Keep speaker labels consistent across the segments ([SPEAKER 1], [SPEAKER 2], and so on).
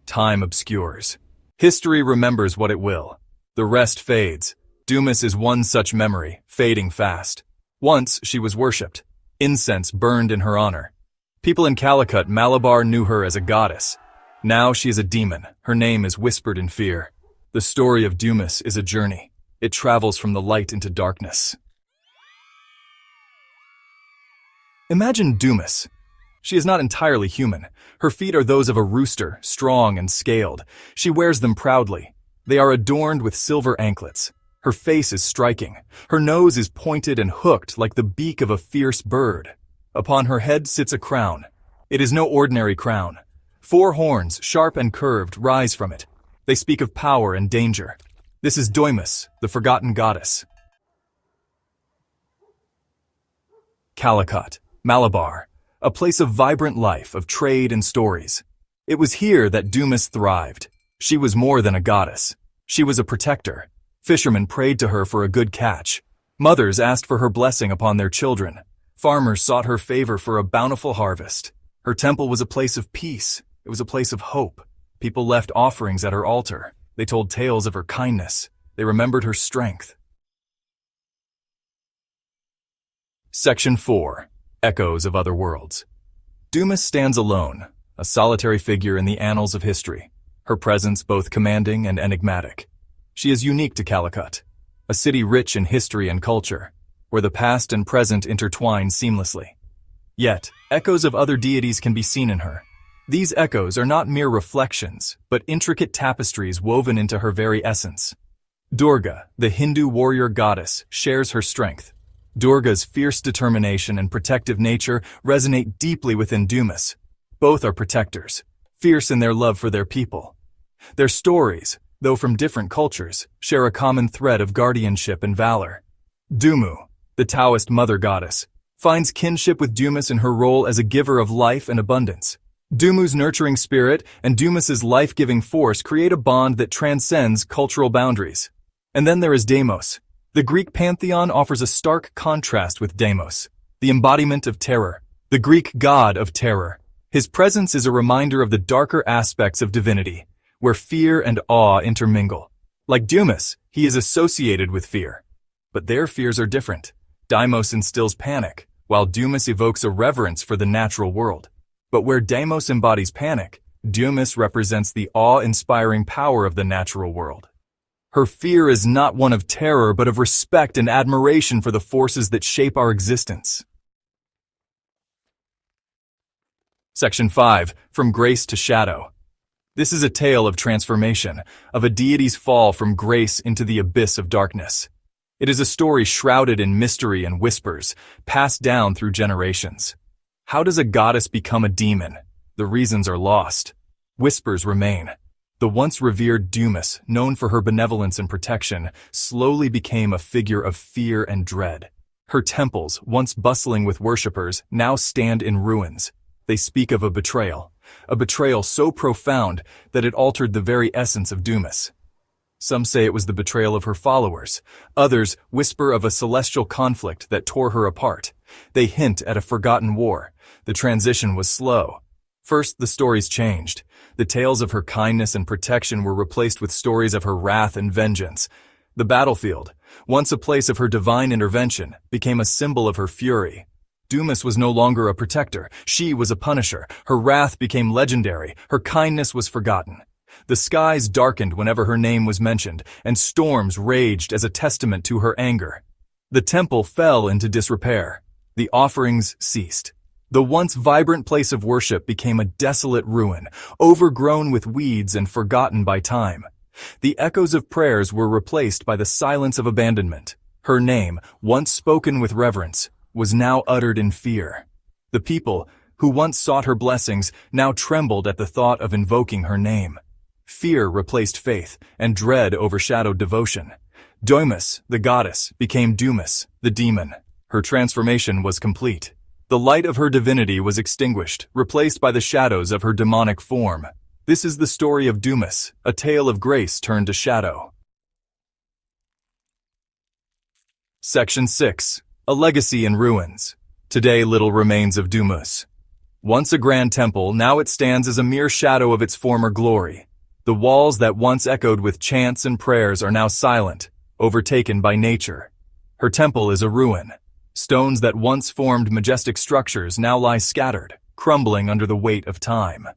[SPEAKER 1] time obscures. History remembers what it will. The rest fades. Deumus is one such memory, fading fast. Once she was worshipped. Incense burned in her honor. People in Calicut, Malabar knew her as a goddess. Now she is a demon. Her name is whispered in fear. The story of Deumus is a journey. It travels from the light into darkness. Imagine Deumus. She is not entirely human. Her feet are those of a rooster, strong and scaled. She wears them proudly. They are adorned with silver anklets. Her face is striking. Her nose is pointed and hooked like the beak of a fierce bird. Upon her head sits a crown. It is no ordinary crown. 4 horns, sharp and curved, rise from it. They speak of power and danger. This is Deumus, the forgotten goddess. Calicut, Malabar, a place of vibrant life, of trade and stories. It was here that Deumus thrived. She was more than a goddess. She was a protector. Fishermen prayed to her for a good catch. Mothers asked for her blessing upon their children. Farmers sought her favor for a bountiful harvest. Her temple was a place of peace. It was a place of hope. People left offerings at her altar. They told tales of her kindness. They remembered her strength. Section 4. Echoes of Other Worlds. Deumus stands alone, a solitary figure in the annals of history, her presence both commanding and enigmatic. She is unique to Calicut, a city rich in history and culture, where the past and present intertwine seamlessly. Yet, echoes of other deities can be seen in her. These echoes are not mere reflections, but intricate tapestries woven into her very essence. Durga, the Hindu warrior goddess, shares her strength. Durga's fierce determination and protective nature resonate deeply within Deumus. Both are protectors, fierce in their love for their people. Their stories, though from different cultures, share a common thread of guardianship and valor. Doumu, the Taoist mother goddess, finds kinship with Deumus in her role as a giver of life and abundance. Dumu's nurturing spirit and Deumus's life-giving force create a bond that transcends cultural boundaries. And then there is Deimos. The Greek pantheon offers a stark contrast with Deimos, the embodiment of terror, the Greek god of terror. His presence is a reminder of the darker aspects of divinity, where fear and awe intermingle. Like Deumus, he is associated with fear. But their fears are different. Deimos instills panic, while Deumus evokes a reverence for the natural world. But where Deimos embodies panic, Deumus represents the awe-inspiring power of the natural world. Her fear is not one of terror, but of respect and admiration for the forces that shape our existence. Section 5. From Grace to Shadow. This is a tale of transformation, of a deity's fall from grace into the abyss of darkness. It is a story shrouded in mystery and whispers, passed down through generations. How does a goddess become a demon? The reasons are lost. Whispers remain. The once-revered Deumus, known for her benevolence and protection, slowly became a figure of fear and dread. Her temples, once bustling with worshippers, now stand in ruins. They speak of a betrayal so profound that it altered the very essence of Deumus. Some say it was the betrayal of her followers. Others whisper of a celestial conflict that tore her apart. They hint at a forgotten war. The transition was slow. First, the stories changed. The tales of her kindness and protection were replaced with stories of her wrath and vengeance. The battlefield, once a place of her divine intervention, became a symbol of her fury. Deumus was no longer a protector. She was a punisher. Her wrath became legendary. Her kindness was forgotten. The skies darkened whenever her name was mentioned, and storms raged as a testament to her anger. The temple fell into disrepair. The offerings ceased. The once vibrant place of worship became a desolate ruin, overgrown with weeds and forgotten by time. The echoes of prayers were replaced by the silence of abandonment. Her name, once spoken with reverence, was now uttered in fear. The people, who once sought her blessings, now trembled at the thought of invoking her name. Fear replaced faith, and dread overshadowed devotion. Deumus, the goddess, became Deumus, the demon. Her transformation was complete. The light of her divinity was extinguished, replaced by the shadows of her demonic form. This is the story of Deumus, a tale of grace turned to shadow. Section 6. A Legacy in Ruins. Today little remains of Deumus. Once a grand temple, now it stands as a mere shadow of its former glory. The walls that once echoed with chants and prayers are now silent, overtaken by nature. Her temple is a ruin. Stones that once formed majestic structures now lie scattered, crumbling under the weight of time.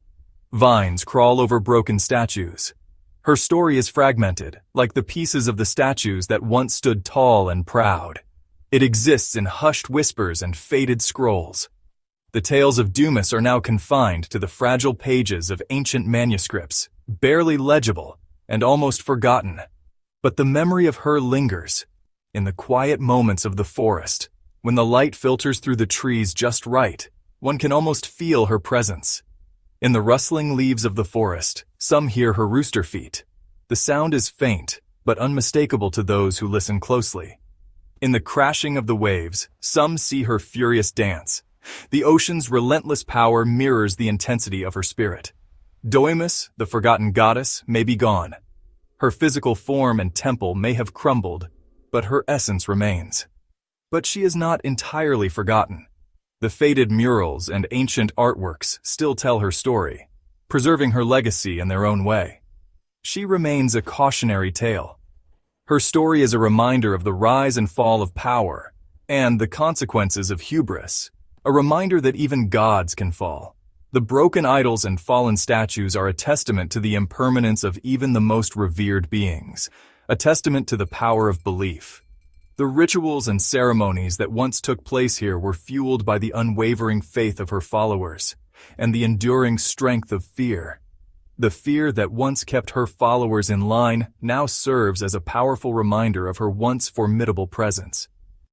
[SPEAKER 1] Vines crawl over broken statues. Her story is fragmented, like the pieces of the statues that once stood tall and proud. It exists in hushed whispers and faded scrolls. The tales of Deumus are now confined to the fragile pages of ancient manuscripts, barely legible and almost forgotten. But the memory of her lingers. In the quiet moments of the forest, when the light filters through the trees just right, one can almost feel her presence. In the rustling leaves of the forest, some hear her rooster feet. The sound is faint, but unmistakable to those who listen closely. In the crashing of the waves, some see her furious dance. The ocean's relentless power mirrors the intensity of her spirit. Deumus, the forgotten goddess, may be gone. Her physical form and temple may have crumbled, but her essence remains. But she is not entirely forgotten. The faded murals and ancient artworks still tell her story, preserving her legacy in their own way. She remains a cautionary tale. Her story is a reminder of the rise and fall of power and the consequences of hubris, a reminder that even gods can fall. The broken idols and fallen statues are a testament to the impermanence of even the most revered beings, a testament to the power of belief. The rituals and ceremonies that once took place here were fueled by the unwavering faith of her followers and the enduring strength of fear. The fear that once kept her followers in line now serves as a powerful reminder of her once formidable presence.